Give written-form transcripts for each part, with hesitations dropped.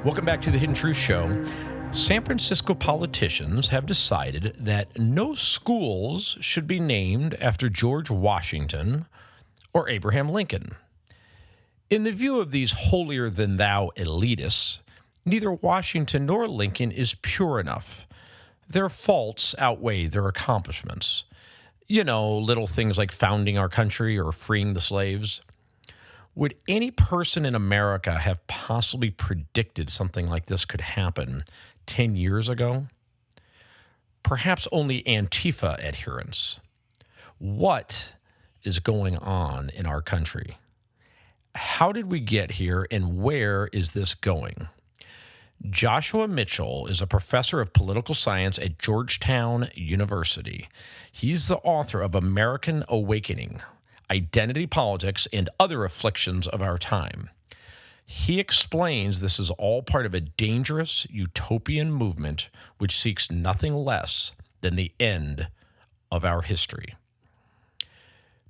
Welcome back to the Hidden Truth Show. San Francisco politicians have decided that no schools should be named after George Washington or Abraham Lincoln. In the view of these holier-than-thou elitists, neither Washington nor Lincoln is pure enough. Their faults outweigh their accomplishments. You know, little things like founding our country or freeing the slaves. Would any person in America have possibly predicted something like this could happen 10 years ago? Perhaps only Antifa adherents. What is going on in our country? How did we get here, and where is this going? Joshua Mitchell is a professor of political science at Georgetown University. He's the author of American Awakening: Identity Politics and Other Afflictions of Our Time. He explains this is all part of a dangerous utopian movement which seeks nothing less than the end of our history.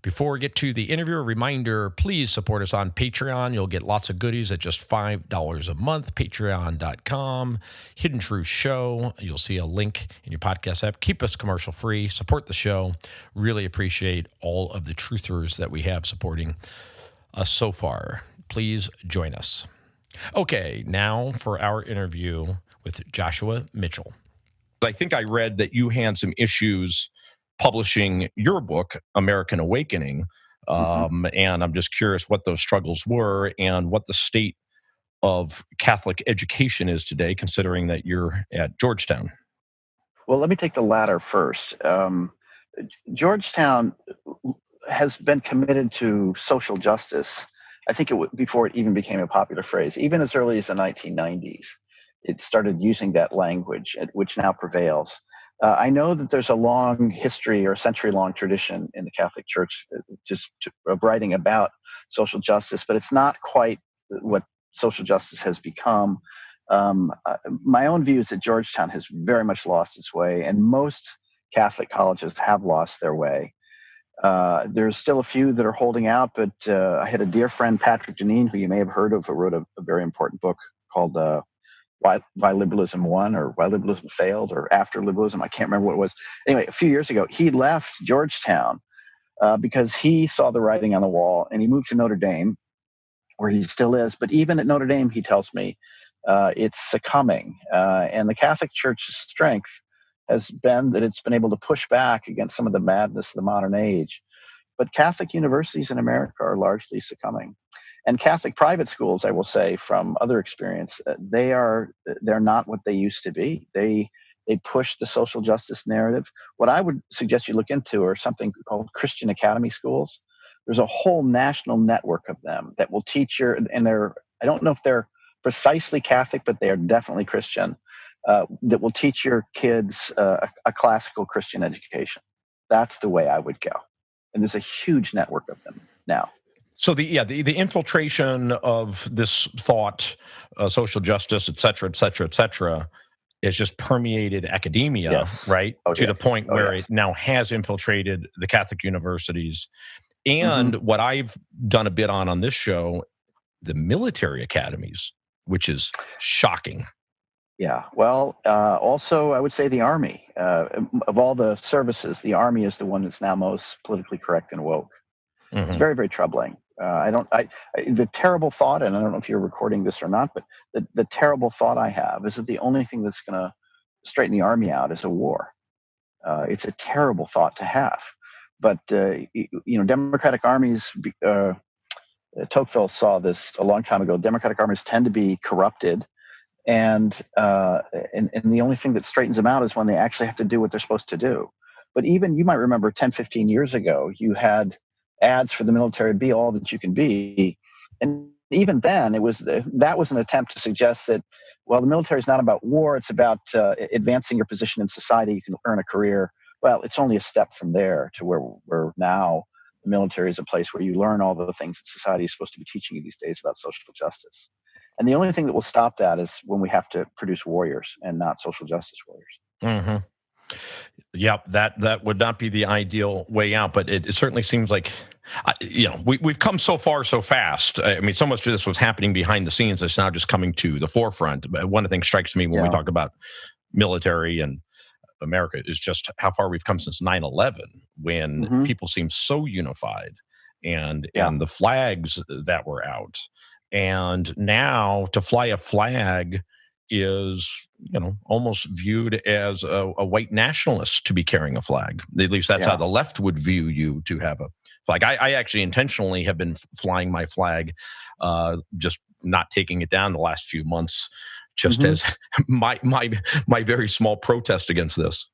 Before we get to the interview, a reminder, please support us on Patreon. You'll get lots of goodies at just $5 a month, patreon.com, Hidden Truth Show. You'll see a link in your podcast app. Keep us commercial free. Support the show. Really appreciate all of the truthers that we have supporting us so far. Please join us. Okay, now for our interview with Joshua Mitchell. I think I read that you had some issues publishing your book, American Awakening, and I'm just curious what those struggles were and what the state of Catholic education is today, considering that you're at Georgetown. Well, let me take the latter first. Georgetown has been committed to social justice. I think before it even became a popular phrase, even as early as the 1990s, it started using that language, which now prevails. I know that there's a long history or a century-long tradition in the Catholic Church of writing about social justice, but it's not quite what social justice has become. My own view is that Georgetown has very much lost its way, and most Catholic colleges have lost their way. There's still a few that are holding out, but I had a dear friend, Patrick Deneen, who you may have heard of, who wrote a very important book called Why Liberalism Won, or Why Liberalism Failed, or After Liberalism. I can't remember what it was. Anyway, a few years ago, he left Georgetown because he saw the writing on the wall, and he moved to Notre Dame, where he still is. But even at Notre Dame, he tells me, it's succumbing. And the Catholic Church's strength has been that it's been able to push back against some of the madness of the modern age. But Catholic universities in America are largely succumbing. And Catholic private schools, I will say from other experience, they're not what they used to be. They push the social justice narrative. What I would suggest you look into are something called Christian Academy schools. There's a whole national network of them that will teach I don't know if they're precisely Catholic, but they are definitely Christian, that will teach your kids a classical Christian education. That's the way I would go. And there's a huge network of them now. So the infiltration of this thought, social justice, et cetera, is just permeated academia, yes. right? To the point where it now has infiltrated the Catholic universities. And what I've done a bit on this show, the military academies, which is shocking. Yeah. Well, also, I would say the Army. Of all the services, the Army is the one that's now most politically correct and woke. It's very, very troubling. The terrible thought, and I don't know if you're recording this or not, but the terrible thought I have is that the only thing that's going to straighten the Army out is a war. It's a terrible thought to have. But, Democratic armies, Tocqueville saw this a long time ago. Democratic armies tend to be corrupted. And the only thing that straightens them out is when they actually have to do what they're supposed to do. But even, you might remember 10, 15 years ago, you had ads for the military to be all that you can be. And even then, that was an attempt to suggest that, well, the military is not about war, it's about advancing your position in society. You can earn a career. Well, it's only a step from there to where now the military is a place where you learn all the things that society is supposed to be teaching you these days about social justice. And the only thing that will stop that is when we have to produce warriors and not social justice warriors. Yep, that would not be the ideal way out, but it certainly seems like we've come so far so fast. I mean, so much of this was happening behind the scenes. It's now just coming to the forefront. But one of the things strikes me when we Yeah. talk about military and America is just how far we've come since 9/11, when Hmm. people seem so unified, and Yeah. the flags that were out, and now to fly a flag is almost viewed as a white nationalist to be carrying a flag. At least that's how Yeah. the left would view you to have a flag. I actually intentionally have been flying my flag, just not taking it down the last few months, just Hmm. as my very small protest against this.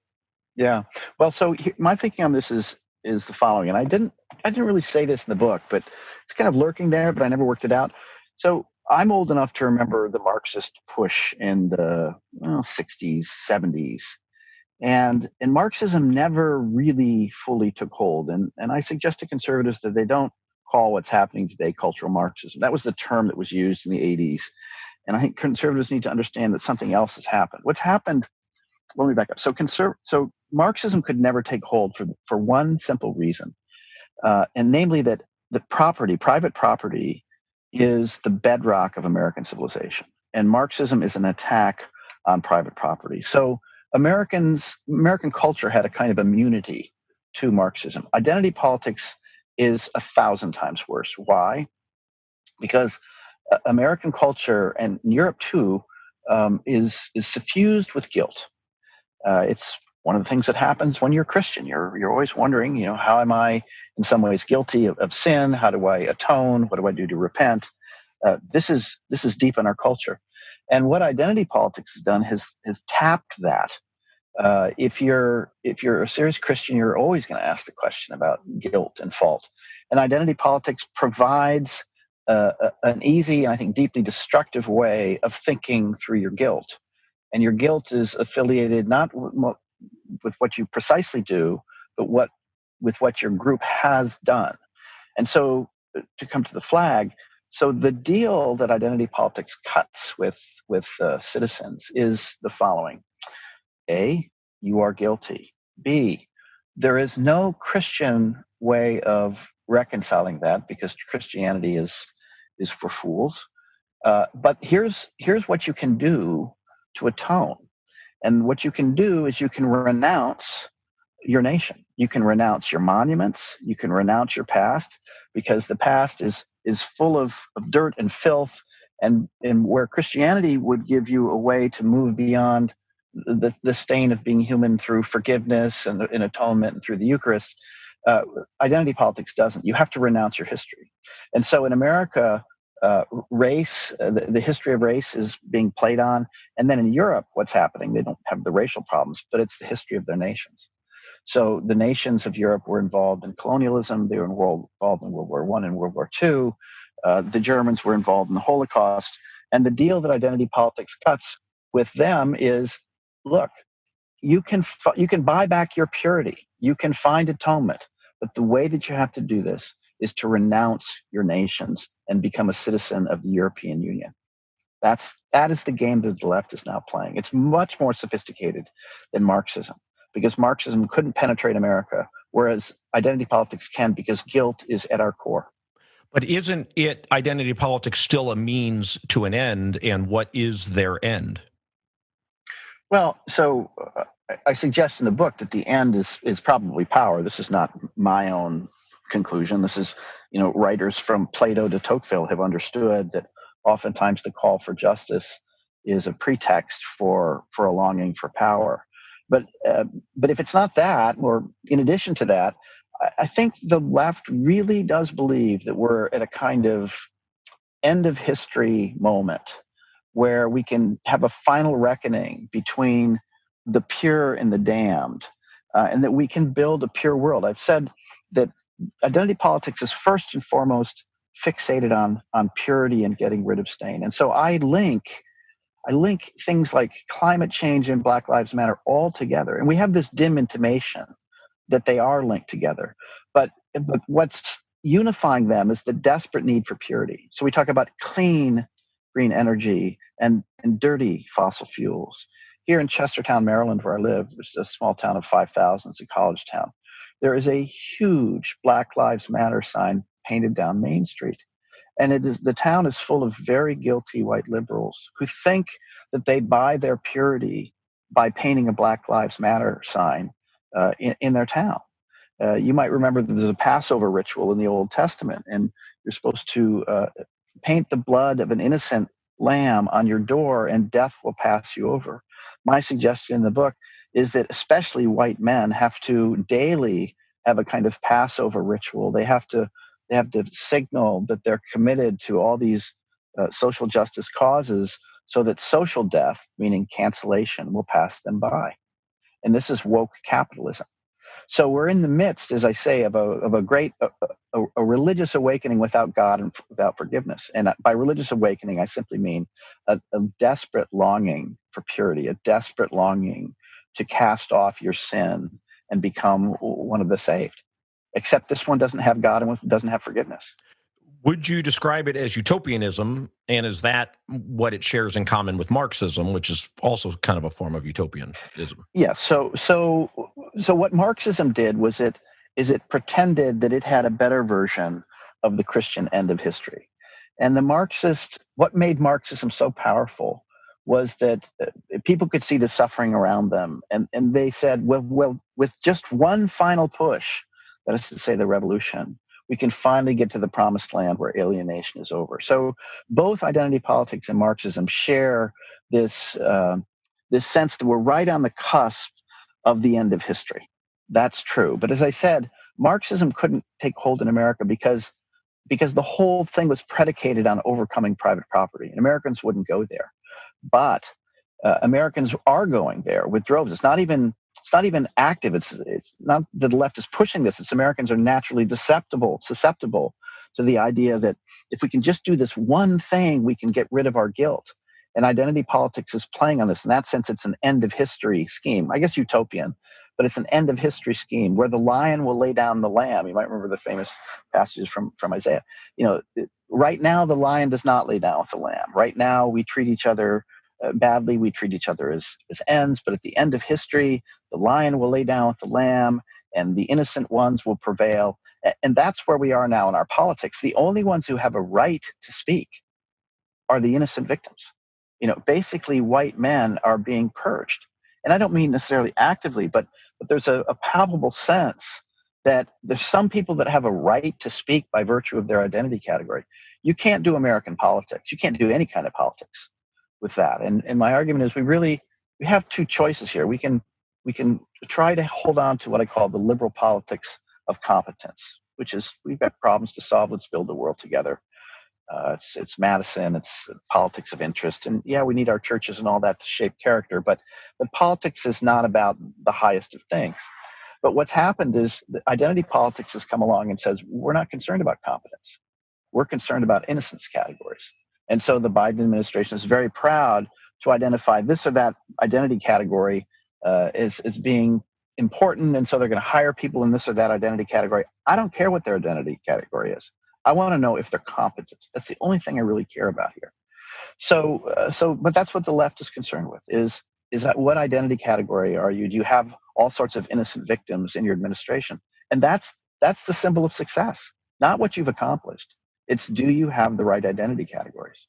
Yeah. Well, so my thinking on this is the following, and I didn't really say this in the book, but it's kind of lurking there, but I never worked it out. So I'm old enough to remember the Marxist push in the 60s, 70s, and Marxism never really fully took hold. And I suggest to conservatives that they don't call what's happening today cultural Marxism. That was the term that was used in the 80s. And I think conservatives need to understand that something else has happened. What's happened, let me back up. So Marxism could never take hold for one simple reason, and namely that the private property, is the bedrock of American civilization, and Marxism is an attack on private property. So American culture had a kind of immunity to Marxism. Identity politics is 1,000 times worse. Why? Because American culture, and Europe too, is suffused with guilt. It's one of the things that happens when you're Christian. You're always wondering, how am I in some ways guilty of sin? How do I atone? What do I do to repent? This is deep in our culture, and what identity politics has done has tapped that. If you're a serious Christian, you're always going to ask the question about guilt and fault, and identity politics provides an easy and I think deeply destructive way of thinking through your guilt. And your guilt is affiliated not with what you precisely do, but with what your group has done. And so, to come to the flag, so the deal that identity politics cuts with citizens is the following: A, you are guilty. B, there is no Christian way of reconciling that because Christianity is for fools. But here's what you can do to atone. And what you can do is you can renounce your nation. You can renounce your monuments. You can renounce your past, because the past is full of dirt and filth. And where Christianity would give you a way to move beyond the stain of being human through forgiveness and atonement and through the Eucharist, uh, identity politics doesn't. You have to renounce your history. And so in America, race, the history of race is being played on. And then in Europe, what's happening? They don't have the racial problems, but it's the history of their nations. So the nations of Europe were involved in colonialism. They were involved in World War I and World War II. The Germans were involved in the Holocaust. And the deal that identity politics cuts with them is, look, you can buy back your purity. You can find atonement. But the way that you have to do this is to renounce your nations and become a citizen of the European Union. That is the game that the left is now playing. It's much more sophisticated than Marxism, because Marxism couldn't penetrate America, whereas identity politics can, because guilt is at our core. But isn't it identity politics still a means to an end? And what is their end? Well, so I suggest in the book that the end is probably power. This is not my own conclusion. This is, writers from Plato to Tocqueville have understood that oftentimes the call for justice is a pretext for a longing for power. But if it's not that, or in addition to that, I think the left really does believe that we're at a kind of end of history moment where we can have a final reckoning between the pure and the damned, and that we can build a pure world. I've said that identity politics is first and foremost fixated on purity and getting rid of stain. And so I link things like climate change and Black Lives Matter all together. And we have this dim intimation that they are linked together. But what's unifying them is the desperate need for purity. So we talk about clean green energy and dirty fossil fuels. here in Chestertown, Maryland, where I live, which is a small town of 5,000, it's a college town, there is a huge Black Lives Matter sign painted down Main Street. And the town is full of very guilty white liberals who think that they buy their purity by painting a Black Lives Matter sign in their town. You might remember that there's a Passover ritual in the Old Testament, and you're supposed to paint the blood of an innocent lamb on your door, and death will pass you over. My suggestion in the book is that especially white men have to daily have a kind of Passover ritual. They have to signal that they're committed to all these social justice causes, so that social death, meaning cancellation, will pass them by. And this is woke capitalism. So we're in the midst, as I say, of a great a religious awakening without God and without forgiveness. And by religious awakening, I simply mean a desperate longing for purity, a desperate longing to cast off your sin and become one of the saved. Except this one doesn't have God and doesn't have forgiveness. Would you describe it as utopianism, and is that what it shares in common with Marxism, which is also kind of a form of utopianism? Yeah. So what Marxism did was it pretended that it had a better version of the Christian end of history, and what made Marxism so powerful was that people could see the suffering around them, and they said, well, with just one final push, that is to say, the revolution, we can finally get to the promised land where alienation is over. So both identity politics and Marxism share this sense that we're right on the cusp of the end of history. That's true. But as I said, Marxism couldn't take hold in America because the whole thing was predicated on overcoming private property, and Americans wouldn't go there. But Americans are going there with droves. It's not even active. It's not that the left is pushing this. It's Americans are naturally susceptible to the idea that if we can just do this one thing, we can get rid of our guilt. And identity politics is playing on this. In that sense, it's an end of history scheme. I guess utopian, but it's an end of history scheme where the lion will lay down the lamb. You might remember the famous passages from Isaiah. Right now, the lion does not lay down with the lamb. Right now, we treat each other badly. We treat each other as ends. But at the end of history, the lion will lay down with the lamb, and the innocent ones will prevail. And that's where we are now in our politics. The only ones who have a right to speak are the innocent victims. Basically, white men are being purged. And I don't mean necessarily actively, but there's a palpable sense that there's some people that have a right to speak by virtue of their identity category. You can't do American politics. You can't do any kind of politics with that. And my argument is we have two choices here. We can try to hold on to what I call the liberal politics of competence, which is we've got problems to solve. Let's build the world together. It's Madison. It's politics of interest, and yeah, we need our churches and all that to shape character. But politics is not about the highest of things. But what's happened is that identity politics has come along and says we're not concerned about competence. We're concerned about innocence categories. And so the Biden administration is very proud to identify this or that identity category as being important, and so they're going to hire people in this or that identity category. I don't care what their identity category is. I want to know if they're competent. That's the only thing I really care about here. But that's what the left is concerned with, is that what identity category are you? Do you have all sorts of innocent victims in your administration? And that's the symbol of success, not what you've accomplished. It's do you have the right identity categories?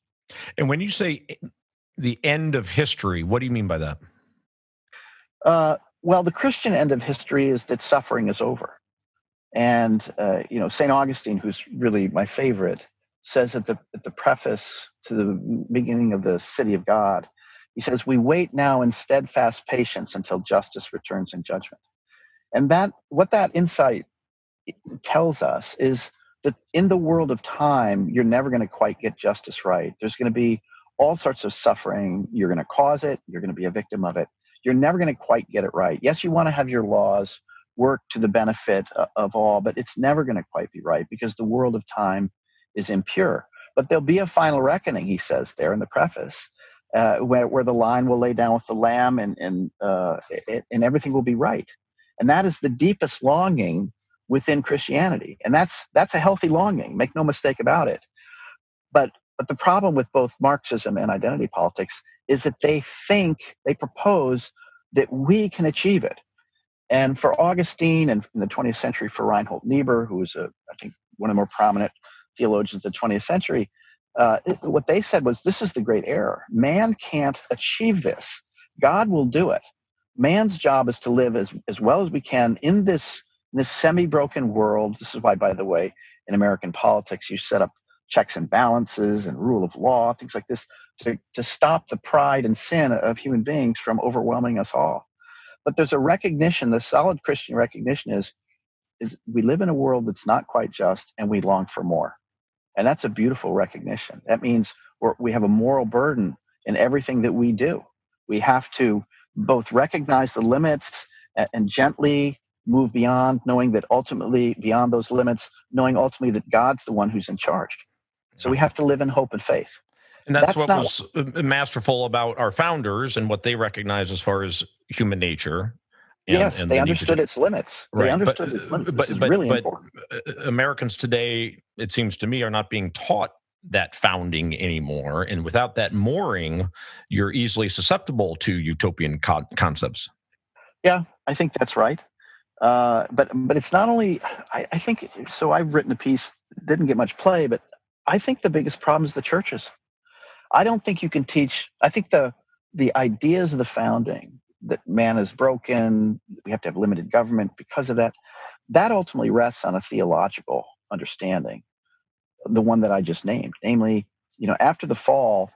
And when you say the end of history, what do you mean by that? Well, the Christian end of history is that suffering is over. And St. Augustine, who's really my favorite, says at the preface to the beginning of the City of God, he says, "We wait now in steadfast patience until justice returns in judgment." And what that insight tells us is that in the world of time, you're never going to quite get justice right. There's going to be all sorts of suffering. You're going to cause it. You're going to be a victim of it. You're never going to quite get it right. Yes, you want to have your laws work to the benefit of all, but it's never going to quite be right because the world of time is impure. But there'll be a final reckoning, he says there in the preface, where the lion will lay down with the lamb and everything will be right. And that is the deepest longing within Christianity. And that's a healthy longing, make no mistake about it. But But the problem with both Marxism and identity politics is that they propose that we can achieve it. And for Augustine, and in the 20th century for Reinhold Niebuhr, who was, I think, one of the more prominent theologians of the 20th century, what they said was, this is the great error. Man can't achieve this. God will do it. Man's job is to live as well as we can in this semi-broken world. This is why, by the way, in American politics, you set up checks and balances and rule of law, things like this, to stop the pride and sin of human beings from overwhelming us all. But there's a recognition, the solid Christian recognition is we live in a world that's not quite just, and we long for more. And that's a beautiful recognition. That means we have a moral burden in everything that we do. We have to both recognize the limits and gently move beyond, knowing that ultimately, beyond those limits, knowing ultimately that God's the one who's in charge. So we have to live in hope and faith. And that's what was masterful about our founders and what they recognized as far as human nature. Yes, they understood its limits. They understood its limits. This is really important. Americans today, it seems to me, are not being taught that founding anymore. And without that mooring, you're easily susceptible to utopian concepts. Yeah, I think that's right. But it's not only, I think, so I've written a piece, didn't get much play, but I think the biggest problem is the churches. I don't think you can teach, I think the ideas of the founding, that man is broken, we have to have limited government because of that, that ultimately rests on a theological understanding, the one that I just named. Namely, after the fall,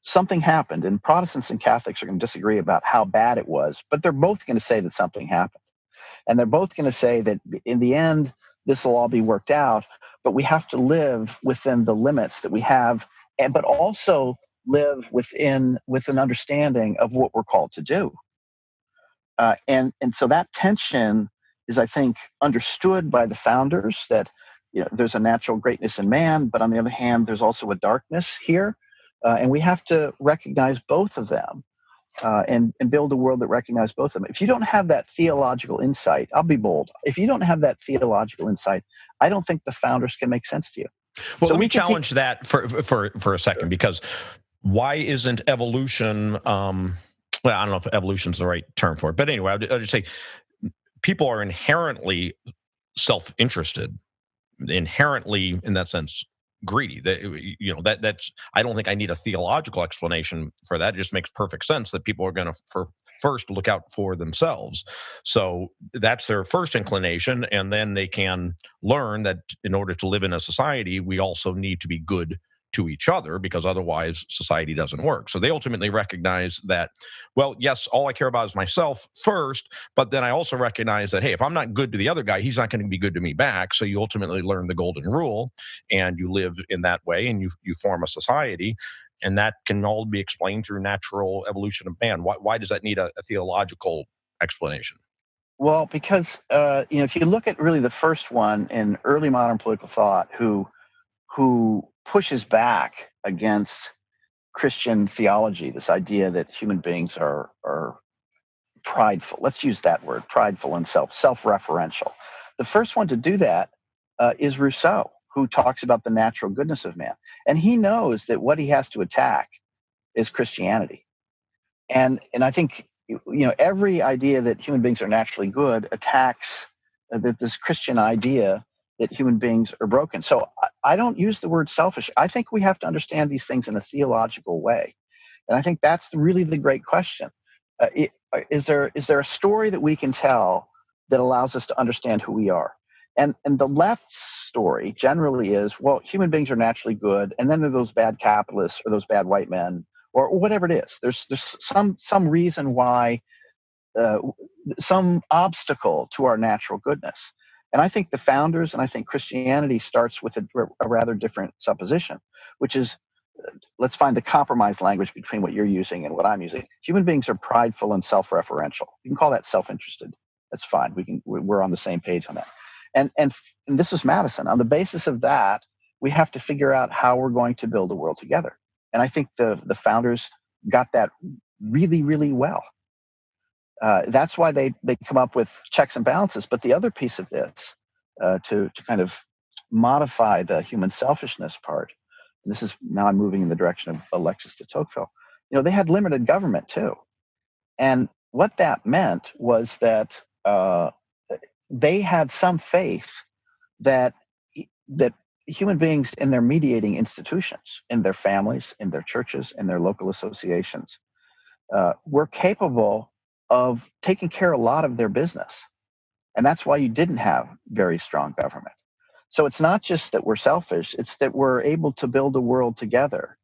something happened, and Protestants and Catholics are going to disagree about how bad it was, but they're both going to say that something happened. And they're both going to say that in the end, this will all be worked out, but we have to live within the limits that we have, but also live with an understanding of what we're called to do. And so that tension is, I think, understood by the founders, that there's a natural greatness in man, but on the other hand, there's also a darkness here. And we have to recognize both of them and build a world that recognizes both of them. If you don't have that theological insight, I'll be bold. If you don't have that theological insight, I don't think the founders can make sense to you. Well, so let me challenge that for a second, because why isn't evolution, well, I don't know if evolution is the right term for it, but anyway, I'll just say people are inherently self-interested, inherently, in that sense, greedy. That's, I don't think I need a theological explanation for that. It just makes perfect sense that people are going to first look out for themselves. So that's their first inclination, and then they can learn that in order to live in a society, we also need to be good to each other, because otherwise society doesn't work. So they ultimately recognize that, well, yes, all I care about is myself first, but then I also recognize that, hey, if I'm not good to the other guy, he's not going to be good to me back. So you ultimately learn the golden rule, and you live in that way, and you form a society. And that can all be explained through natural evolution of man. Why does that need a theological explanation? Well, because if you look at really the first one in early modern political thought, who pushes back against Christian theology, this idea that human beings are prideful. Let's use that word, prideful and self-referential. The first one to do that is Rousseau, who talks about the natural goodness of man. And he knows that what he has to attack is Christianity. And I think every idea that human beings are naturally good attacks this Christian idea that human beings are broken. So I don't use the word selfish. I think we have to understand these things in a theological way. And I think that's really the great question. Is there a story that we can tell that allows us to understand who we are? And the left's story generally is, well, human beings are naturally good, and then there are those bad capitalists or those bad white men or whatever it is. There's some reason why, some obstacle to our natural goodness. And I think the founders, and I think Christianity starts with a rather different supposition, which is, let's find the compromise language between what you're using and what I'm using. Human beings are prideful and self-referential. You can call that self-interested. That's fine. We're on the same page on that. And this is Madison. On the basis of that, we have to figure out how we're going to build a world together. And I think the founders got that really, really well. That's why they come up with checks and balances. But the other piece of this, to kind of modify the human selfishness part, this is now I'm moving in the direction of Alexis de Tocqueville, they had limited government too. And what that meant was that they had some faith that that human beings in their mediating institutions, in their families, in their churches, in their local associations, were capable of taking care of a lot of their business. And that's why you didn't have very strong government. So it's not just that we're selfish, it's that we're able to build a world together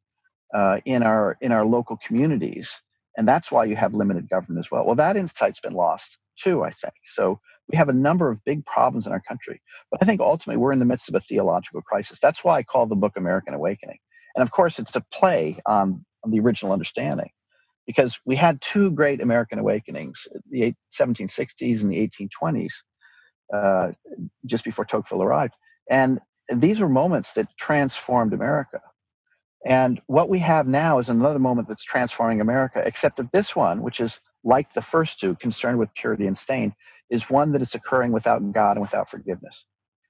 in our local communities. And that's why you have limited government as well. Well, that insight's been lost too, I think. So we have a number of big problems in our country. But I think ultimately we're in the midst of a theological crisis. That's why I call the book American Awakening. And of course, it's a play on the original understanding, because we had two great American awakenings, the 1760s and the 1820s, just before Tocqueville arrived. And these were moments that transformed America. And what we have now is another moment that's transforming America, except that this one, which is like the first two, concerned with purity and stain, is one that is occurring without God and without forgiveness.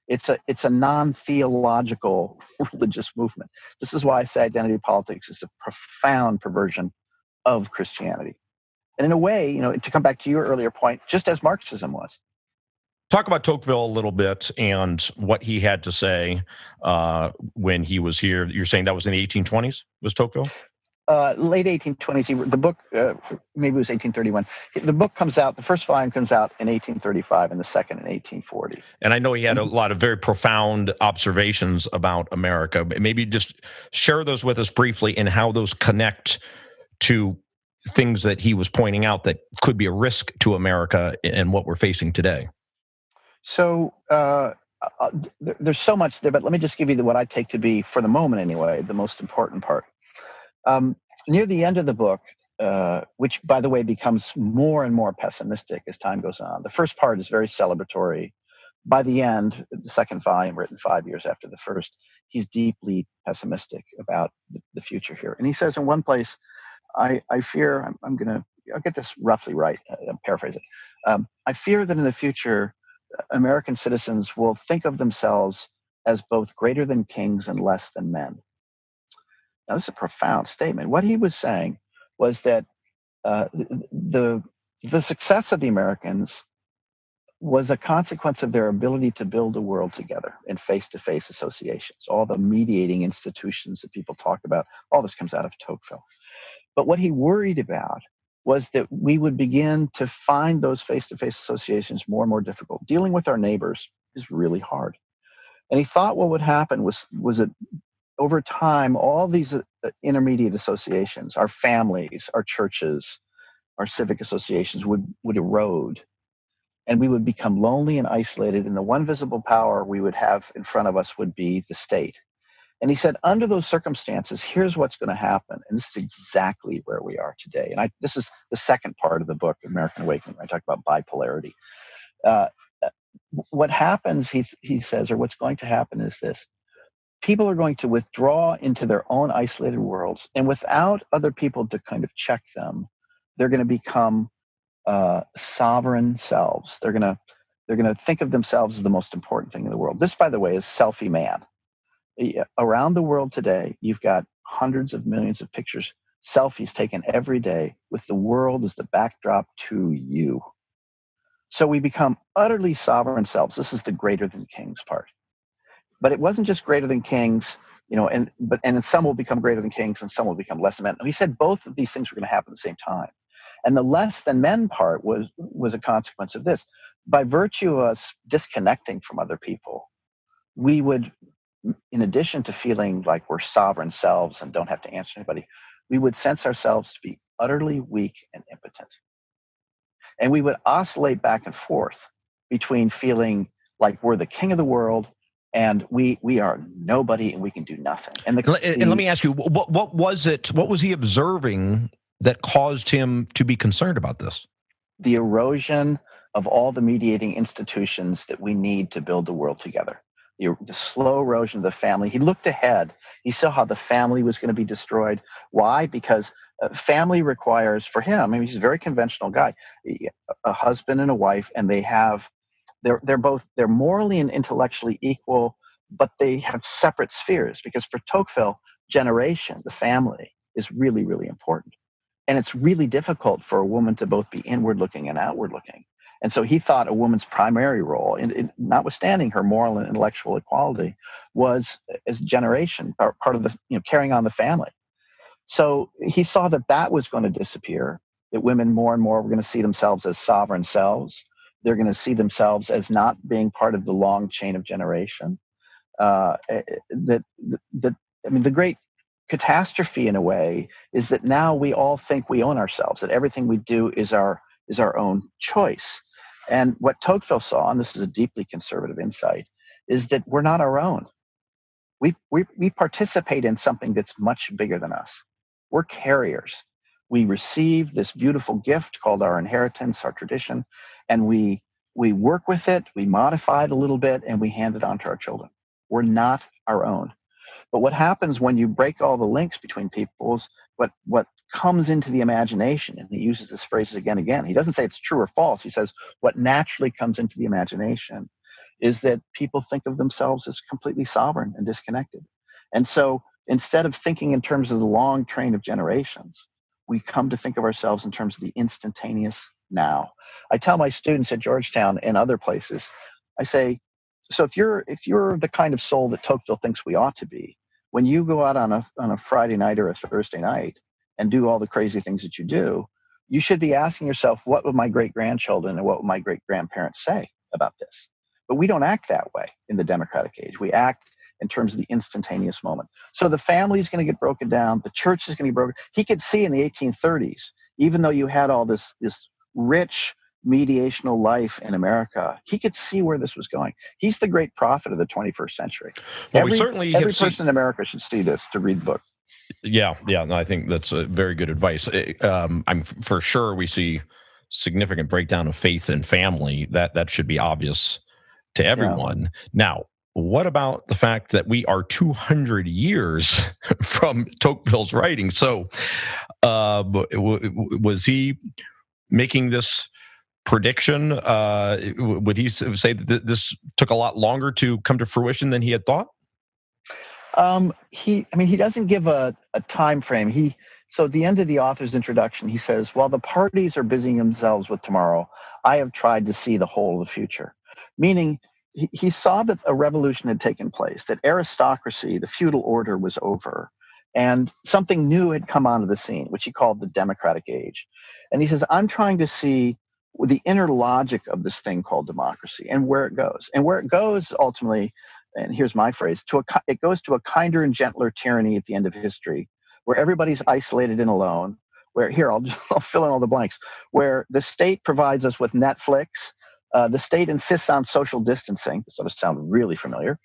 It's a non-theological religious movement. This is why I say identity politics is a profound perversion of Christianity. And in a way, to come back to your earlier point, just as Marxism was. Talk about Tocqueville a little bit and what he had to say when he was here. You're saying that was in the 1820s, was Tocqueville? Late 1820s. The book, maybe it was 1831. The book comes out, the first volume comes out in 1835 and the second in 1840. And I know he had a lot of very profound observations about America. Maybe just share those with us briefly and how those connect to things that he was pointing out that could be a risk to America and what we're facing today. So there's so much there, but let me just give you what I take to be, for the moment anyway, the most important part. Near the end of the book, which, by the way, becomes more and more pessimistic as time goes on. The first part is very celebratory. By the end, the second volume, written 5 years after the first, he's deeply pessimistic about the future here. And he says in one place, I fear, I'll get this roughly right, I'll paraphrase it. I fear that in the future, American citizens will think of themselves as both greater than kings and less than men. Now, this is a profound statement. What he was saying was that the success of the Americans was a consequence of their ability to build a world together in face-to-face associations. All the mediating institutions that people talk about, all this comes out of Tocqueville. But what he worried about was that we would begin to find those face-to-face associations more and more difficult. Dealing with our neighbors is really hard. And he thought what would happen was that over time, all these intermediate associations, our families, our churches, our civic associations would erode. And we would become lonely and isolated. And the one visible power we would have in front of us would be the state. And he said, under those circumstances, here's what's going to happen. And this is exactly where we are today. And this is the second part of the book, American Awakening, where I talk about bipolarity. What happens, he says, or what's going to happen is this. People are going to withdraw into their own isolated worlds. And without other people to kind of check them, they're going to become sovereign selves. They're going to think of themselves as the most important thing in the world. This, by the way, is selfie man. Around the world today, you've got hundreds of millions of pictures, selfies taken every day with the world as the backdrop to you. So we become utterly sovereign selves. This is the greater than kings part. But it wasn't just greater than kings, and some will become greater than kings and some will become less than men. And he said both of these things were going to happen at the same time. And the less than men part was a consequence of this. By virtue of us disconnecting from other people, we would, in addition to feeling like we're sovereign selves and don't have to answer anybody, we would sense ourselves to be utterly weak and impotent. And we would oscillate back and forth between feeling like we're the king of the world and we are nobody and we can do nothing. And let me ask you, what was it? What was he observing that caused him to be concerned about this? The erosion of all the mediating institutions that we need to build the world together. The slow erosion of the family. He looked ahead. He saw how the family was going to be destroyed. Why? Because family requires, for him, he's a very conventional guy, a husband and a wife, and they're morally and intellectually equal, but they have separate spheres. Because for Tocqueville, generation, the family, is really, really important. And it's really difficult for a woman to both be inward looking and outward looking. And so he thought a woman's primary role, notwithstanding her moral and intellectual equality, was as generation, part of the carrying on the family. So he saw that that was going to disappear, that women more and more were going to see themselves as sovereign selves. They're going to see themselves as not being part of the long chain of generation. That I mean, the great catastrophe in a way is that now we all think we own ourselves, that everything we do is our own choice. And what Tocqueville saw, and this is a deeply conservative insight, is that we're not our own. We participate in something that's much bigger than us. We're carriers. We receive this beautiful gift called our inheritance, our tradition, and we work with it, we modify it a little bit, and we hand it on to our children. We're not our own. But what happens when you break all the links between people is what comes into the imagination, and he uses this phrase again and again. He doesn't say it's true or false. He says what naturally comes into the imagination is that people think of themselves as completely sovereign and disconnected. And so instead of thinking in terms of the long train of generations, we come to think of ourselves in terms of the instantaneous now. I tell my students at Georgetown and other places, I say, so if you're the kind of soul that Tocqueville thinks we ought to be, when you go out on a Friday night or a Thursday night and do all the crazy things that you do, you should be asking yourself, what would my great-grandchildren and what would my great-grandparents say about this? But we don't act that way in the democratic age. We act in terms of the instantaneous moment. So the family is going to get broken down. The church is going to be broken. He could see in the 1830s, even though you had all this rich mediational life in America, he could see where this was going. He's the great prophet of the 21st century. Well, we certainly every person in America should see this to read the book. Yeah, no, I think that's a very good advice. I'm for sure we see significant breakdown of faith and family. That should be obvious to everyone. Yeah. Now, what about the fact that we are 200 years from Tocqueville's writing? So, was he making this prediction? Would he say that this took a lot longer to come to fruition than he had thought? He doesn't give a time frame. So at the end of the author's introduction, he says, while the parties are busying themselves with tomorrow, I have tried to see the whole of the future. Meaning, he saw that a revolution had taken place, that aristocracy, the feudal order, was over, and something new had come onto the scene, which he called the democratic age. And he says, I'm trying to see the inner logic of this thing called democracy and where it goes. And where it goes ultimately, and here's my phrase, it goes to a kinder and gentler tyranny at the end of history, where everybody's isolated and alone, where, here, I'll fill in all the blanks, where the state provides us with Netflix. The state insists on social distancing. This sort of sounds really familiar,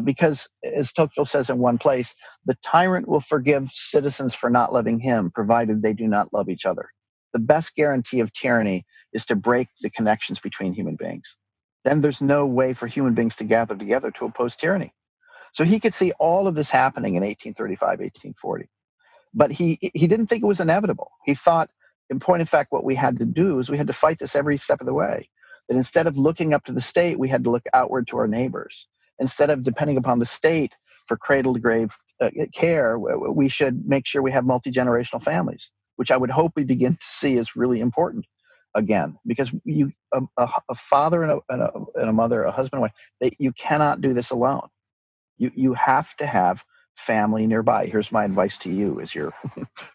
because, as Tocqueville says in one place, the tyrant will forgive citizens for not loving him, provided they do not love each other. The best guarantee of tyranny is to break the connections between human beings. Then there's no way for human beings to gather together to oppose tyranny. So he could see all of this happening in 1835, 1840. But he didn't think it was inevitable. He thought, in point of fact, what we had to do is we had to fight this every step of the way. That instead of looking up to the state, we had to look outward to our neighbors. Instead of depending upon the state for cradle-to-grave care, we should make sure we have multi-generational families, which I would hope we begin to see is really important again. Because a father and a mother, a husband and wife, you cannot do this alone. You have to have family nearby. Here's my advice to you as you're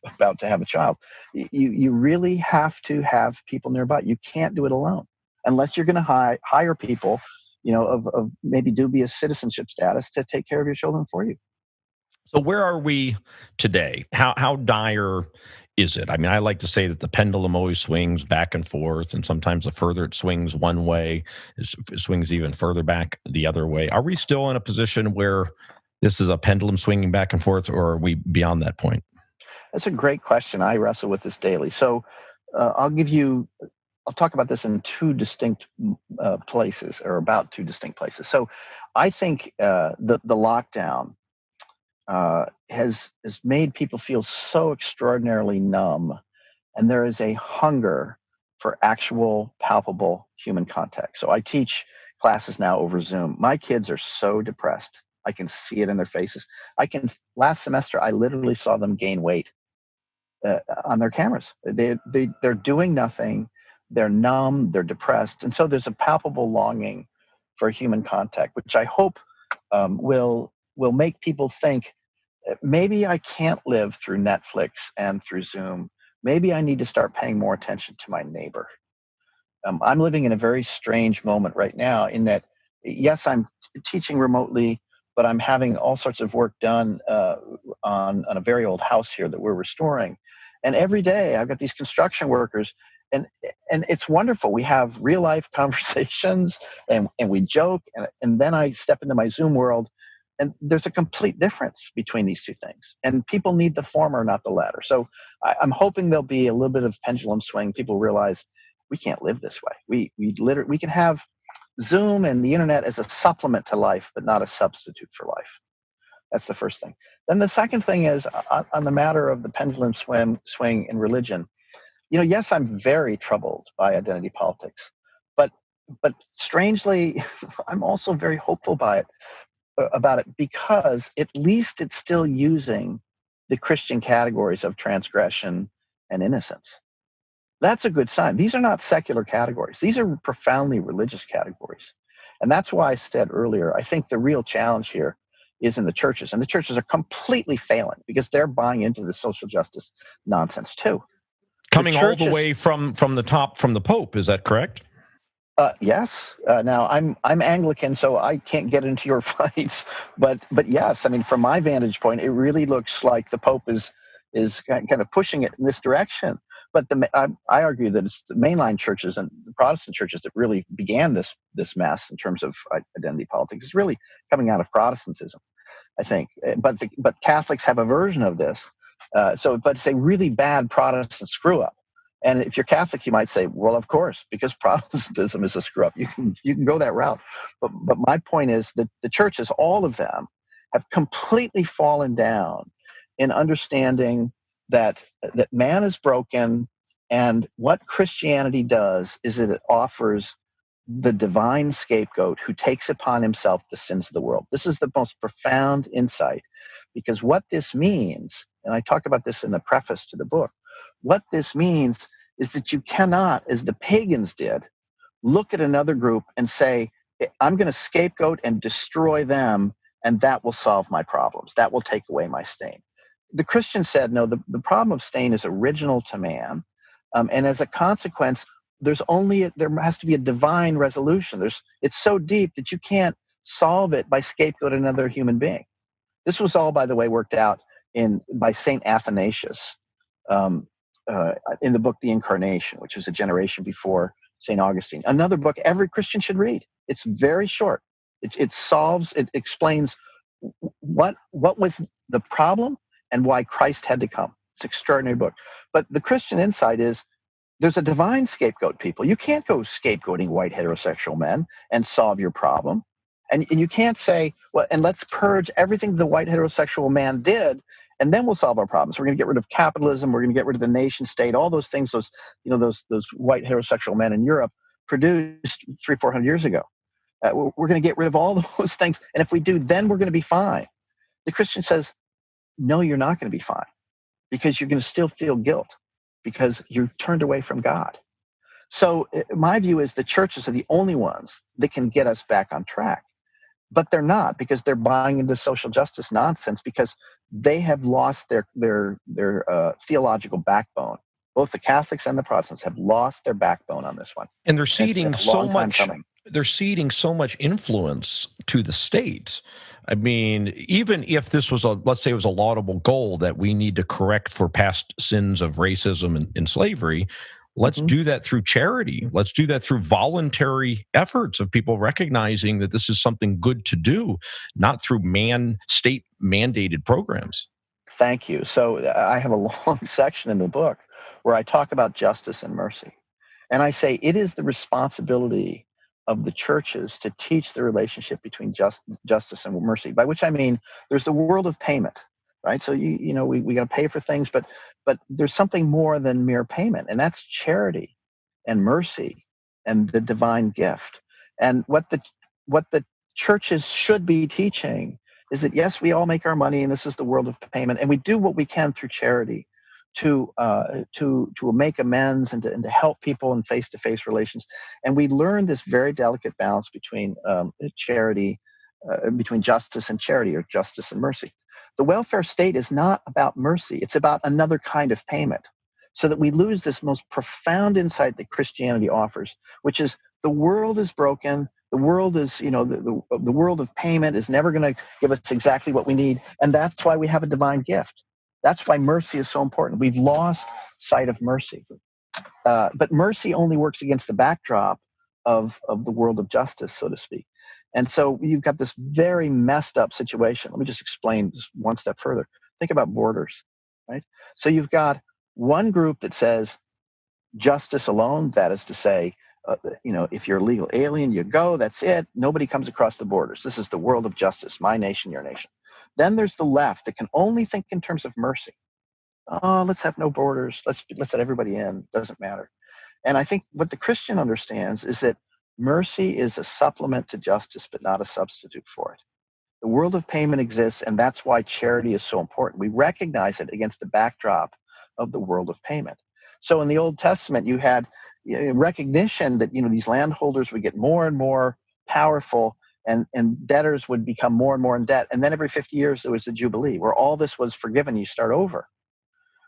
about to have a child. You really have to have people nearby. You can't do it alone. Unless you're going to hire people, of maybe dubious citizenship status to take care of your children for you. So where are we today? How dire is it? I mean, I like to say that the pendulum always swings back and forth, and sometimes the further it swings one way, it swings even further back the other way. Are we still in a position where this is a pendulum swinging back and forth, or are we beyond that point? That's a great question. I wrestle with this daily. So I'll talk about this in two distinct places, or about two distinct places. So I think the lockdown has made people feel so extraordinarily numb, and there is a hunger for actual, palpable human contact. So I teach classes now over Zoom. My kids are so depressed. I can see it in their faces. Last semester, I literally saw them gain weight on their cameras. They're doing nothing. They're numb. They're depressed, and so there's a palpable longing for human contact, which I hope will make people think, maybe I can't live through Netflix and through Zoom. Maybe I need to start paying more attention to my neighbor. I'm living in a very strange moment right now in that, yes, I'm teaching remotely, but I'm having all sorts of work done on a very old house here that we're restoring. And every day I've got these construction workers, and it's wonderful. We have real life conversations, and we joke, and then I step into my Zoom world, and there's a complete difference between these two things. And people need the former, not the latter. So I'm hoping there'll be a little bit of pendulum swing. People realize we can't live this way. We can have Zoom and the internet as a supplement to life, but not a substitute for life. That's the first thing. Then the second thing is on the matter of the pendulum swing in religion. Yes, I'm very troubled by identity politics, but strangely, I'm also very hopeful about it because at least it's still using the Christian categories of transgression and innocence. That's a good sign. These are not secular categories. These are profoundly religious categories. And that's why I said earlier, I think the real challenge here is in the churches. And the churches are completely failing because they're buying into the social justice nonsense too. Coming all the way from the top, from the Pope, is that correct? Yes. Now I'm Anglican, so I can't get into your fights. But yes, I mean, from my vantage point, it really looks like the Pope is kind of pushing it in this direction. But I argue that it's the mainline churches and the Protestant churches that really began this mess in terms of identity politics. It's really coming out of Protestantism, I think. But Catholics have a version of this. But it's a really bad Protestant screw up. And if you're Catholic, you might say, well, of course, because Protestantism is a screw up. You can go that route. But my point is that the churches, all of them, have completely fallen down in understanding that man is broken, and what Christianity does is that it offers the divine scapegoat who takes upon himself the sins of the world. This is the most profound insight, because what this means, and I talk about this in the preface to the book, what this means is that you cannot, as the pagans did, look at another group and say, I'm going to scapegoat and destroy them, and that will solve my problems. That will take away my stain. The Christian said, no, the problem of stain is original to man. And as a consequence, there has to be a divine resolution. It's so deep that you can't solve it by scapegoating another human being. This was all, by the way, worked out by Saint Athanasius in the book The Incarnation, which was a generation before St. Augustine. Another book every Christian should read. It's very short. It explains what was the problem and why Christ had to come. It's an extraordinary book. But the Christian insight is there's a divine scapegoat, people. You can't go scapegoating white heterosexual men and solve your problem. And you can't say, well, and let's purge everything the white heterosexual man did, and then we'll solve our problems. We're going to get rid of capitalism. We're going to get rid of the nation state. All those things, those white heterosexual men in Europe produced 300-400 years ago. We're going to get rid of all those things. And if we do, then we're going to be fine. The Christian says, no, you're not going to be fine, because you're going to still feel guilt because you've turned away from God. So my view is the churches are the only ones that can get us back on track. But they're not, because they're buying into social justice nonsense, because they have lost their theological backbone. Both the Catholics and the Protestants have lost their backbone on this one. And they're ceding so much. They're ceding so much influence to the state. I mean, even if this was let's say it was a laudable goal that we need to correct for past sins of racism and slavery, let's do that through charity. Let's do that through voluntary efforts of people recognizing that this is something good to do, not through state mandated programs. Thank you. So I have a long section in the book where I talk about justice and mercy. And I say it is the responsibility of the churches to teach the relationship between justice and mercy, by which I mean there's the world of payment, right? So we got to pay for things, but there's something more than mere payment, and that's charity and mercy and the divine gift. And what the churches should be teaching is that, yes, we all make our money, and this is the world of payment, and we do what we can through charity to make amends and to help people in face-to-face relations. And we learn this very delicate balance between charity, between justice and charity, or justice and mercy. The welfare state is not about mercy. It's about another kind of payment, so that we lose this most profound insight that Christianity offers, which is the world is broken. The world is, the world of payment is never going to give us exactly what we need. And that's why we have a divine gift. That's why mercy is so important. We've lost sight of mercy. But mercy only works against the backdrop of the world of justice, so to speak. And so you've got this very messed up situation. Let me just explain this one step further. Think about borders, right? So you've got one group that says justice alone, that is to say, if you're a legal alien, you go, that's it. Nobody comes across the borders. This is the world of justice, my nation, your nation. Then there's the left that can only think in terms of mercy. Oh, let's have no borders. Let's let everybody in. Doesn't matter. And I think what the Christian understands is that mercy is a supplement to justice, but not a substitute for it. The world of payment exists, and that's why charity is so important. We recognize it against the backdrop of the world of payment. So in the Old Testament, you had recognition that these landholders would get more and more powerful, and debtors would become more and more in debt. And then every 50 years, there was a jubilee where all this was forgiven. You start over.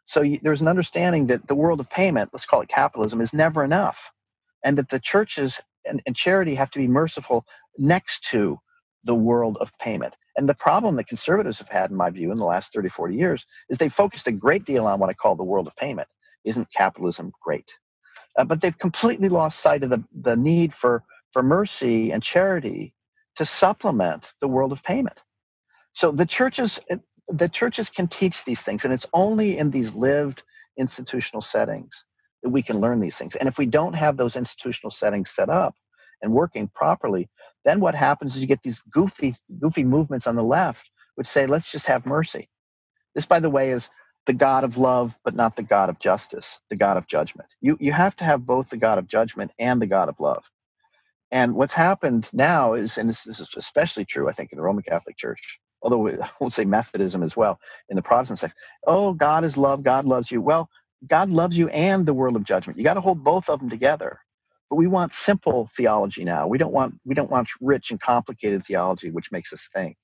So there's an understanding that the world of payment, let's call it capitalism, is never enough, and that the churches and charity have to be merciful next to the world of payment. And the problem that conservatives have had, in my view, in the last 30, 40 years, is they focused a great deal on what I call the world of payment. Isn't capitalism great? But they've completely lost sight of the need for mercy and charity to supplement the world of payment. So the churches can teach these things, and it's only in these lived institutional settings that we can learn these things. And if we don't have those institutional settings set up and working properly, then what happens is you get these goofy movements on the left which say, let's just have mercy. This, by the way, is the God of love, but not the God of justice, the God of judgment. You have to have both the God of judgment and the God of love. And what's happened now is, and this is especially true, I think, in the Roman Catholic Church, although I won't say Methodism as well, in the Protestant sect. Oh, God is love, God loves you. Well, God loves you and the world of judgment. You got to hold both of them together. But we want simple theology now. We don't want rich and complicated theology, which makes us think.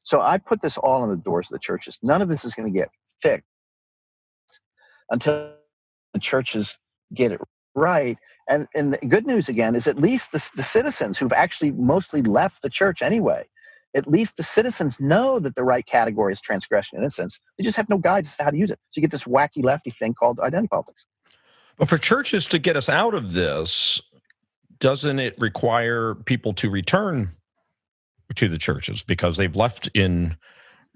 So I put this all on the doors of the churches. None of this is going to get fixed until the churches get it right. And the good news, again, is at least the citizens who've actually mostly left the church anyway, at least the citizens know that the right category is transgression and innocence. They just have no guidance as to how to use it. So you get this wacky lefty thing called identity politics. But for churches to get us out of this, doesn't it require people to return to the churches because they've left in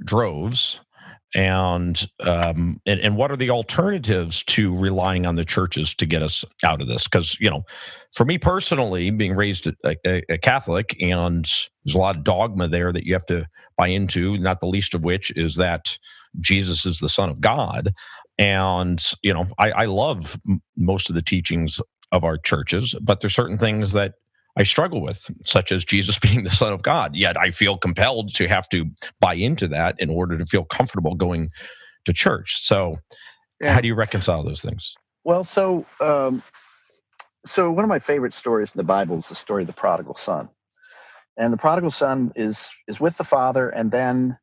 droves? And what are the alternatives to relying on the churches to get us out of this? Because, for me personally, being raised a Catholic, and there's a lot of dogma there that you have to buy into, not the least of which is that Jesus is the Son of God. And, I love most of the teachings of our churches, but there's certain things that I struggle with, such as Jesus being the Son of God. Yet I feel compelled to have to buy into that in order to feel comfortable going to church. So how do you reconcile those things? Well, so one of my favorite stories in the Bible is the story of the prodigal son. And the prodigal son is with the father and then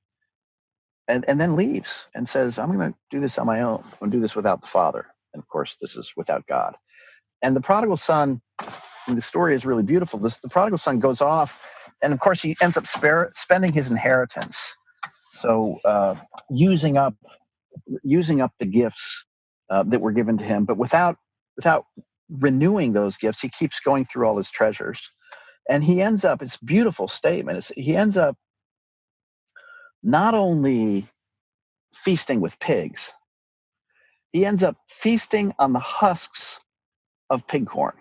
leaves and says, I'm going to do this on my own. I'm going to do this without the father. And of course, this is without God. And the prodigal son, and the story is really beautiful. The prodigal son goes off, and of course, he ends up spending his inheritance. So using up the gifts that were given to him, but without renewing those gifts, he keeps going through all his treasures, and he ends up. It's a beautiful statement. He ends up not only feasting with pigs, he ends up feasting on the husks of pig corn.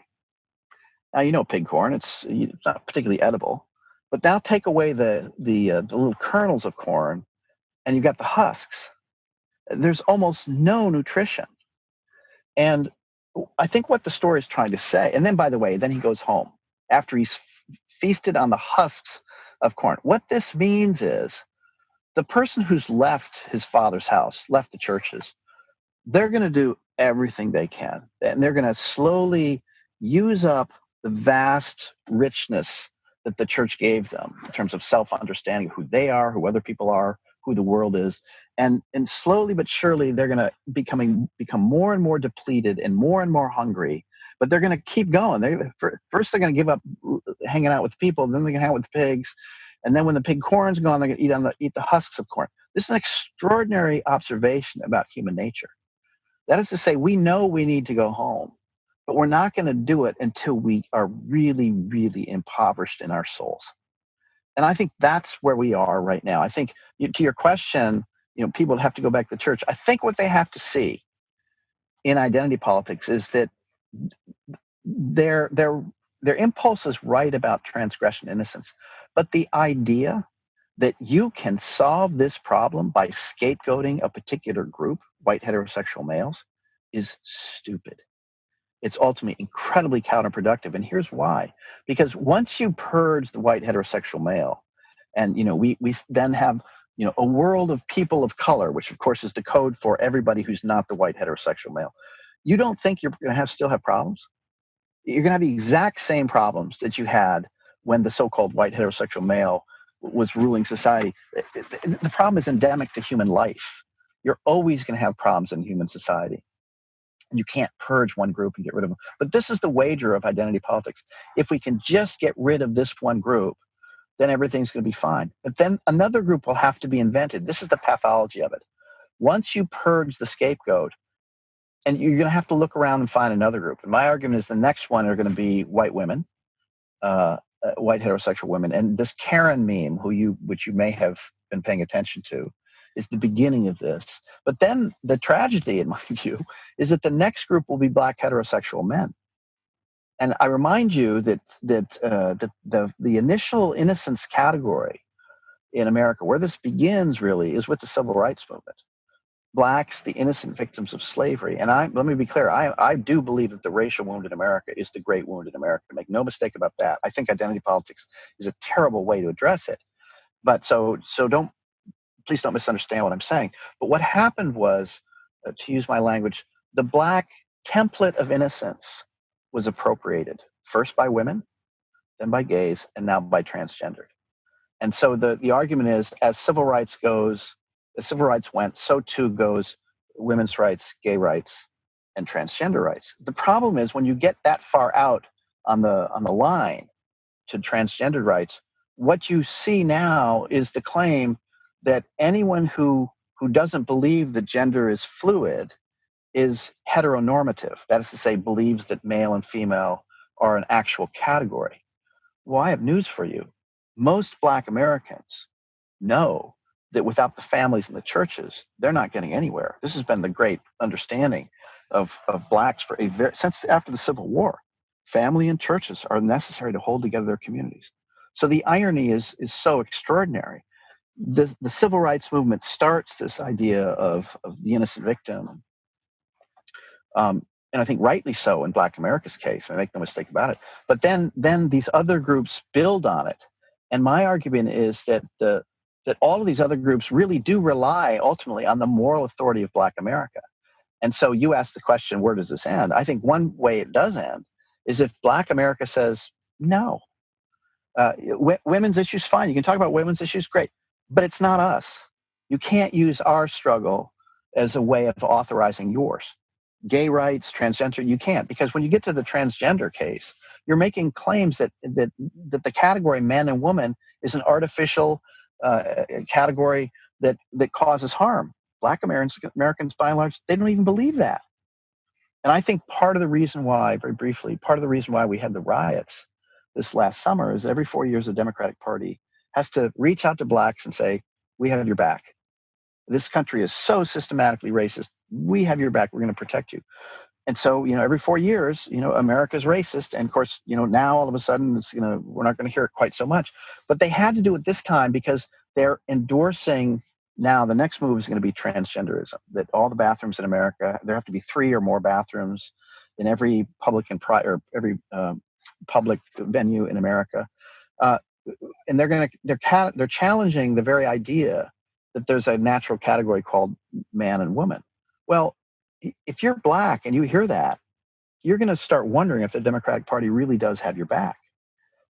Now, pig corn, it's not particularly edible, but now take away the little kernels of corn and you've got the husks. There's almost no nutrition. And I think what the story is trying to say, and then, by the way, then he goes home after he's feasted on the husks of corn. What this means is the person who's left his father's house, left the churches, they're going to do everything they can. And they're going to slowly use up the vast richness that the church gave them in terms of self-understanding of who they are, who other people are, who the world is. And slowly but surely, they're going to become more and more depleted and more hungry. But they're going to keep going. First, they're going to give up hanging out with people. Then they're going to hang out with pigs. And then when the pig corn's gone, they're going to eat the husks of corn. This is an extraordinary observation about human nature. That is to say, we know we need to go home, but we're not going to do it until we are really, really impoverished in our souls. And I think that's where we are right now. I think, to your question, people have to go back to church. I think what they have to see in identity politics is that their impulse is right about transgression innocence, but the idea that you can solve this problem by scapegoating a particular group, white heterosexual males, is stupid. It's ultimately incredibly counterproductive. And here's why. Because once you purge the white heterosexual male, and we then have a world of people of color, which of course is the code for everybody who's not the white heterosexual male, you don't think you're going to still have problems? You're going to have the exact same problems that you had when the so-called white heterosexual male was ruling society. The problem is endemic to human life. You're always going to have problems in human society. You can't purge one group and get rid of them. But this is the wager of identity politics. If we can just get rid of this one group, then everything's going to be fine. But then another group will have to be invented. This is the pathology of it. Once you purge the scapegoat, and you're going to have to look around and find another group. And my argument is the next one are going to be white women, white heterosexual women. And this Karen meme, which you may have been paying attention to, is the beginning of this. But then the tragedy, in my view, is that the next group will be black heterosexual men. And I remind you that the initial innocence category in America, where this begins really, is with the civil rights movement. Blacks, the innocent victims of slavery. And let me be clear, I do believe that the racial wound in America is the great wound in America. Make no mistake about that. I think identity politics is a terrible way to address it. But please don't misunderstand what I'm saying. But what happened was, to use my language, the black template of innocence was appropriated, first by women, then by gays, and now by transgendered. And so the argument is, as civil rights went, so too goes women's rights, gay rights, and transgender rights. The problem is when you get that far out on the line to transgendered rights, what you see now is the claim that anyone who doesn't believe that gender is fluid is heteronormative. That is to say, believes that male and female are an actual category. Well, I have news for you. Most Black Americans know that without the families and the churches, they're not getting anywhere. This has been the great understanding of Blacks since after the Civil War. Family and churches are necessary to hold together their communities. So the irony is so extraordinary. The civil rights movement starts this idea of the innocent victim, and I think rightly so in Black America's case. I make no mistake about it. But then these other groups build on it, and my argument is that all of these other groups really do rely ultimately on the moral authority of Black America. And so you ask the question, where does this end? I think one way it does end is if Black America says no. Women's issues, fine. You can talk about women's issues, great. But it's not us. You can't use our struggle as a way of authorizing yours. Gay rights, transgender, you can't. Because when you get to the transgender case, you're making claims that the category man and woman is an artificial category that causes harm. Black Americans, by and large, they don't even believe that. And I think part of the reason why, very briefly, we had the riots this last summer is every 4 years the Democratic Party has to reach out to Blacks and say, we have your back. This country is so systematically racist. We have your back. We're going to protect you. And so, every 4 years, America's racist. And of course, now all of a sudden we're not going to hear it quite so much. But they had to do it this time because they're endorsing now the next move is going to be transgenderism, that all the bathrooms in America, there have to be 3 or more bathrooms in every public and every public venue in America. And they're challenging the very idea that there's a natural category called man and woman. Well, if you're black and you hear that, you're going to start wondering if the Democratic Party really does have your back.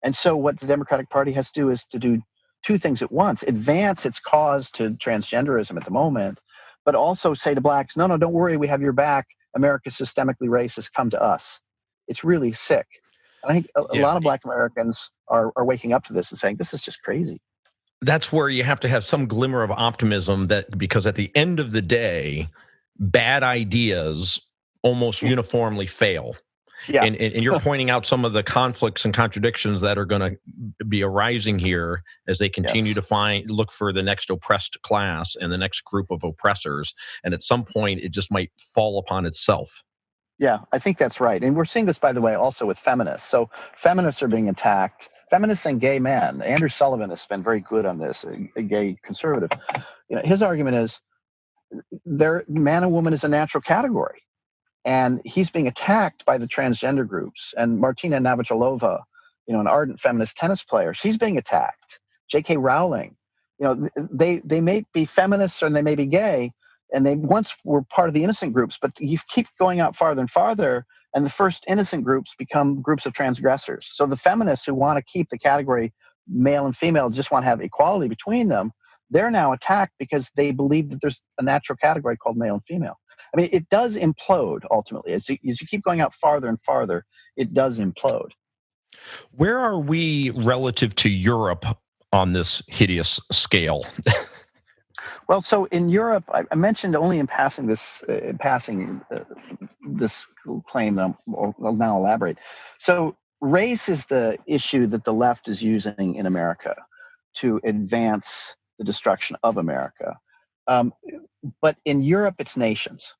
And so what the Democratic Party has to do is to do two things at once: advance its cause to transgenderism at the moment, but also say to blacks, no, don't worry, we have your back. America's systemically racist, come to us. It's really sick. And I think a lot of black Americans are waking up to this and saying, this is just crazy. That's where you have to have some glimmer of optimism, that because at the end of the day, bad ideas almost uniformly fail. Yeah. And you're pointing out some of the conflicts and contradictions that are going to be arising here as they continue to look for the next oppressed class and the next group of oppressors. And at some point, it just might fall upon itself. Yeah, I think that's right. And we're seeing this, by the way, also with feminists. So feminists are being attacked. Feminists and gay men. Andrew Sullivan has been very good on this, a gay conservative. His argument is man and woman is a natural category. And he's being attacked by the transgender groups. And Martina Navratilova, an ardent feminist tennis player, she's being attacked. J.K. Rowling, they may be feminists and they may be gay, and they once were part of the innocent groups, but you keep going out farther and farther, and the first innocent groups become groups of transgressors. So the feminists who want to keep the category male and female, just want to have equality between them, they're now attacked because they believe that there's a natural category called male and female. I mean, it does implode ultimately. As you keep going out farther and farther, it does implode. Where are we relative to Europe on this hideous scale? Well, so in Europe, I mentioned only in passing this claim. I'll now elaborate. So race is the issue that the left is using in America to advance the destruction of America. But in Europe, it's nations.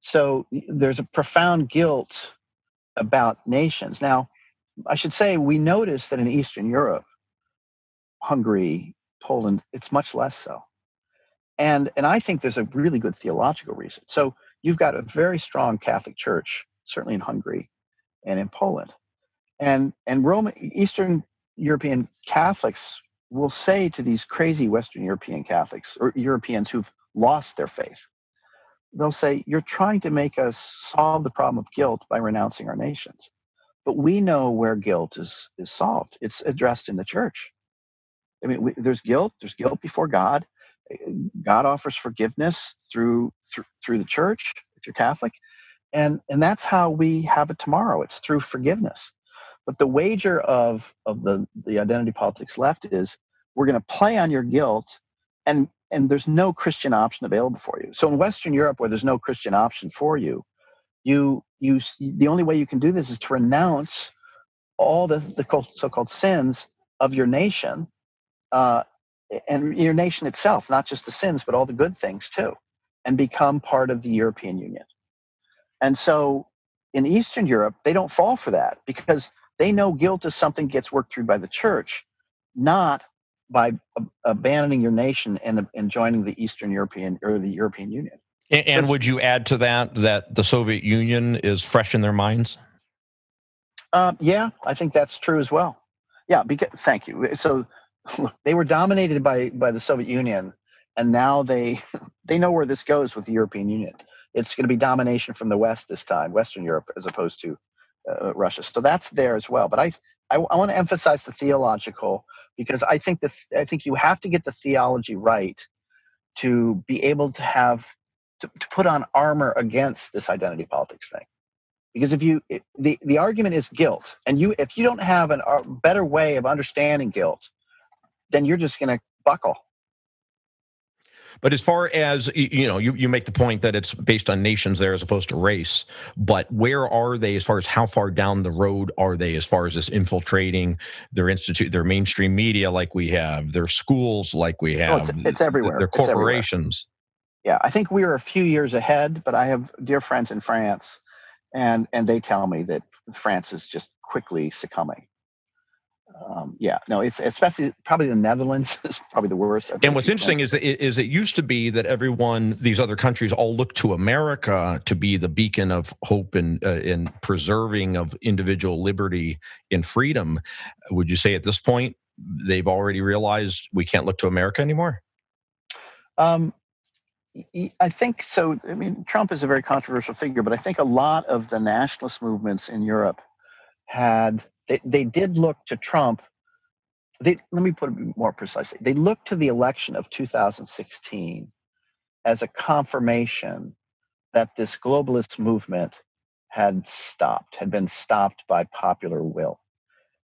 So there's a profound guilt about nations. Now, I should say we notice that in Eastern Europe, Hungary, Poland, it's much less so. And I think there's a really good theological reason. So you've got a very strong Catholic Church, certainly in Hungary and in Poland. And Eastern European Catholics will say to these crazy Western European Catholics or Europeans who've lost their faith, they'll say, you're trying to make us solve the problem of guilt by renouncing our nations. But we know where guilt is solved. It's addressed in the church. I mean, there's guilt before God. God offers forgiveness through the church, if you're Catholic. And that's how we have it tomorrow. It's through forgiveness. But the wager of the identity politics left is, we're going to play on your guilt, and there's no Christian option available for you. So in Western Europe, where there's no Christian option for you, the only way you can do this is to renounce all the so-called sins of your nation, and your nation itself, not just the sins, but all the good things too, and become part of the European Union. And so in Eastern Europe, they don't fall for that because they know guilt is something that gets worked through by the church, not by abandoning your nation and joining the Eastern European or the European Union. And would you add to that the Soviet Union is fresh in their minds? Yeah, I think that's true as well. Yeah, thank you. So they were dominated by the Soviet Union, and now they know where this goes with the European Union. It's going to be domination from the West this time, Western Europe, as opposed to Russia. So that's there as well. But I want to emphasize the theological, because I think you have to get the theology right to be able to have to put on armor against this identity politics thing. Because the argument is guilt, and if you don't have a better way of understanding guilt, then you're just going to buckle. But as far as, you make the point that it's based on nations there as opposed to race, but where are they as far as how far down the road are they as far as this infiltrating their mainstream media like we have, their schools like we have? It's everywhere. Their corporations. Yeah, I think we are a few years ahead, but I have dear friends in France, and they tell me that France is just quickly succumbing. It's especially probably the Netherlands is probably the worst. And what's interesting is it used to be that these other countries all look to America to be the beacon of hope and preserving of individual liberty and freedom. Would you say at this point they've already realized we can't look to America anymore? Um, I think so. I mean, Trump is a very controversial figure, but I think a lot of the nationalist movements in Europe they did look to Trump. Let me put it more precisely. They looked to the election of 2016 as a confirmation that this globalist movement had been stopped by popular will.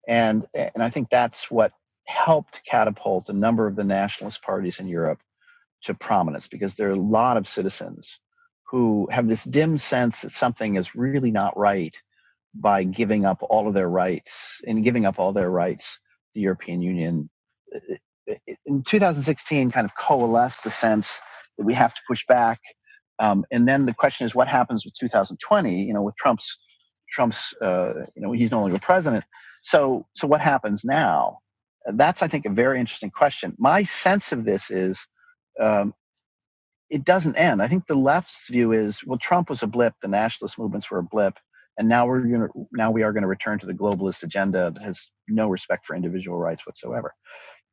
And I think that's what helped catapult a number of the nationalist parties in Europe to prominence, because there are a lot of citizens who have this dim sense that something is really not right by giving up all of their rights. The European Union in 2016 kind of coalesced the sense that we have to push back. And then the question is, what happens with 2020? With Trump's, he's no longer president. So what happens now? That's, I think, a very interesting question. My sense of this is it doesn't end. I think the left's view is, well, Trump was a blip, the nationalist movements were a blip, and now we are going to return to the globalist agenda that has no respect for individual rights whatsoever.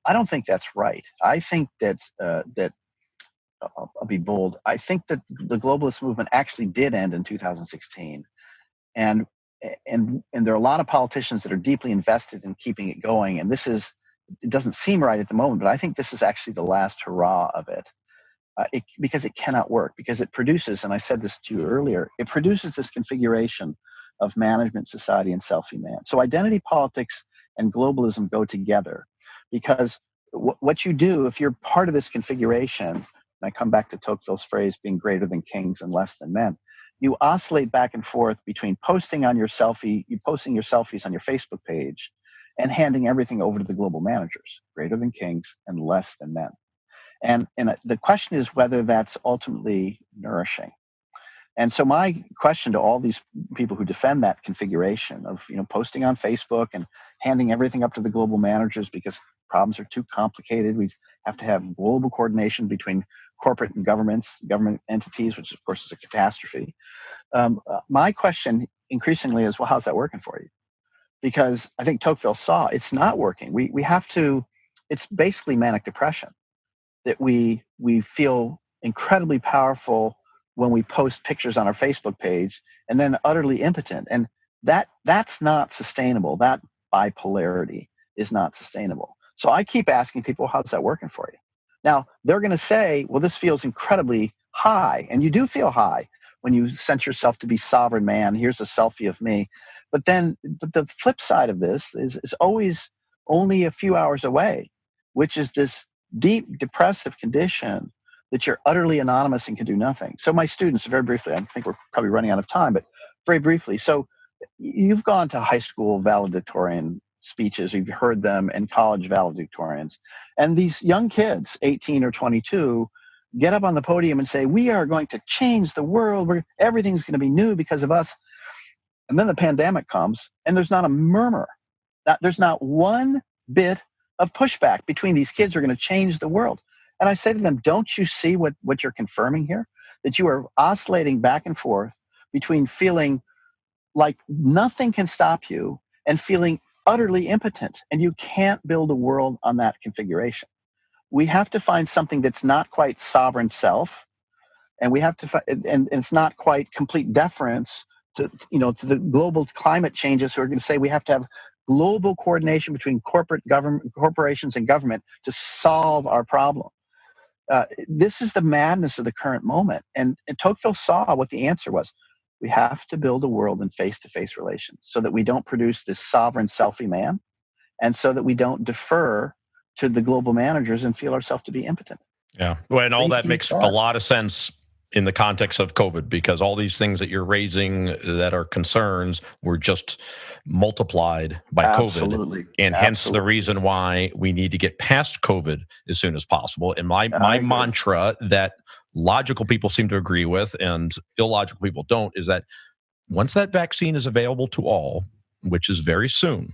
I don't think that's right. I think that I'll be bold. I think that the globalist movement actually did end in 2016, and there are a lot of politicians that are deeply invested in keeping it going. And it doesn't seem right at the moment, but I think this is actually the last hurrah of it. Because it cannot work, because it produces, and I said this to you earlier, it produces this configuration of management society and selfie man. So identity politics and globalism go together, because what you do if you're part of this configuration, and I come back to Tocqueville's phrase, being greater than kings and less than men, you oscillate back and forth between posting your selfies on your Facebook page and handing everything over to the global managers, greater than kings and less than men. And the question is whether that's ultimately nourishing. And so my question to all these people who defend that configuration of posting on Facebook and handing everything up to the global managers because problems are too complicated, we have to have global coordination between corporate and government entities, which of course is a catastrophe. My question increasingly is, well, how's that working for you? Because I think Tocqueville saw it's not working. We have to. It's basically manic depression. That we feel incredibly powerful when we post pictures on our Facebook page, and then utterly impotent. And that's not sustainable. That bipolarity is not sustainable. So I keep asking people, how's that working for you? Now, they're going to say, well, this feels incredibly high. And you do feel high when you sense yourself to be sovereign man. Here's a selfie of me. But the flip side of this is always only a few hours away, which is this deep depressive condition that you're utterly anonymous and can do nothing. So my students, very briefly, I think we're probably running out of time, but very briefly. So you've gone to high school valedictorian speeches, you've heard them, and college valedictorians. And these young kids, 18 or 22, get up on the podium and say, we are going to change the world. Everything's going to be new because of us. And then the pandemic comes, and there's not a murmur. There's not one bit of pushback between these kids who are going to change the world. And I say to them, don't you see what you're confirming here? That you are oscillating back and forth between feeling like nothing can stop you and feeling utterly impotent. And you can't build a world on that configuration. We have to find something that's not quite sovereign self. And we have to, and it's not quite complete deference to the global climate changes who are going to say we have to have global coordination between corporations and government to solve our problem. This is the madness of the current moment. And Tocqueville saw what the answer was. We have to build a world in face-to-face relations so that we don't produce this sovereign selfie man, and so that we don't defer to the global managers and feel ourselves to be impotent. Yeah. Well, and all that makes a lot of sense in the context of COVID, because all these things that you're raising that are concerns were just multiplied by COVID. And hence the reason why we need to get past COVID as soon as possible. And my mantra that logical people seem to agree with and illogical people don't is that once that vaccine is available to all, which is very soon,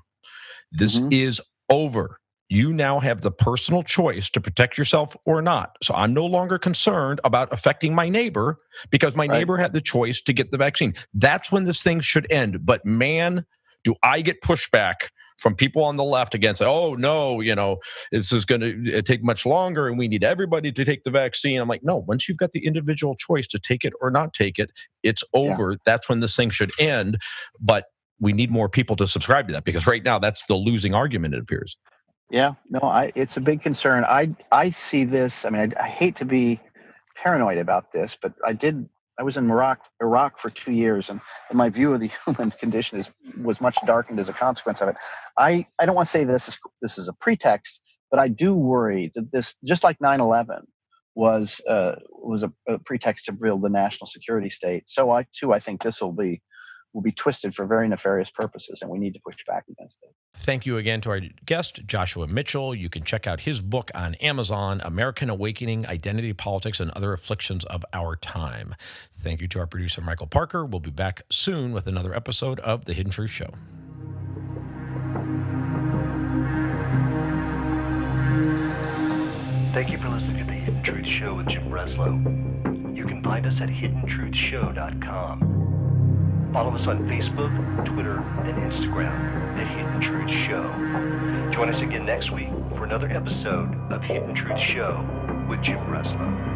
this is over. You now have the personal choice to protect yourself or not. So I'm no longer concerned about affecting my neighbor because my neighbor had the choice to get the vaccine. That's when this thing should end. But man, do I get pushback from people on the left against, oh no, this is going to take much longer and we need everybody to take the vaccine. I'm like, no, once you've got the individual choice to take it or not take it, it's over. Yeah. That's when this thing should end. But we need more people to subscribe to that, because right now that's the losing argument, it appears. Yeah, no, it's a big concern. I see this. I mean, I hate to be paranoid about this, but I was in Iraq for 2 years, and my view of the human condition was much darkened as a consequence of it. I don't want to say this is a pretext, but I do worry that this, just like 9/11 was a pretext to build the national security state. So I think this will be twisted for very nefarious purposes, and we need to push back against it. Thank you again to our guest, Joshua Mitchell. You can check out his book on Amazon, American Awakening, Identity Politics, and Other Afflictions of Our Time. Thank you to our producer, Michael Parker. We'll be back soon with another episode of The Hidden Truth Show. Thank you for listening to The Hidden Truth Show with Jim Breslow. You can find us at hiddentruthshow.com. Follow us on Facebook, Twitter, and Instagram at Hidden Truth Show. Join us again next week for another episode of Hidden Truth Show with Jim Breslow.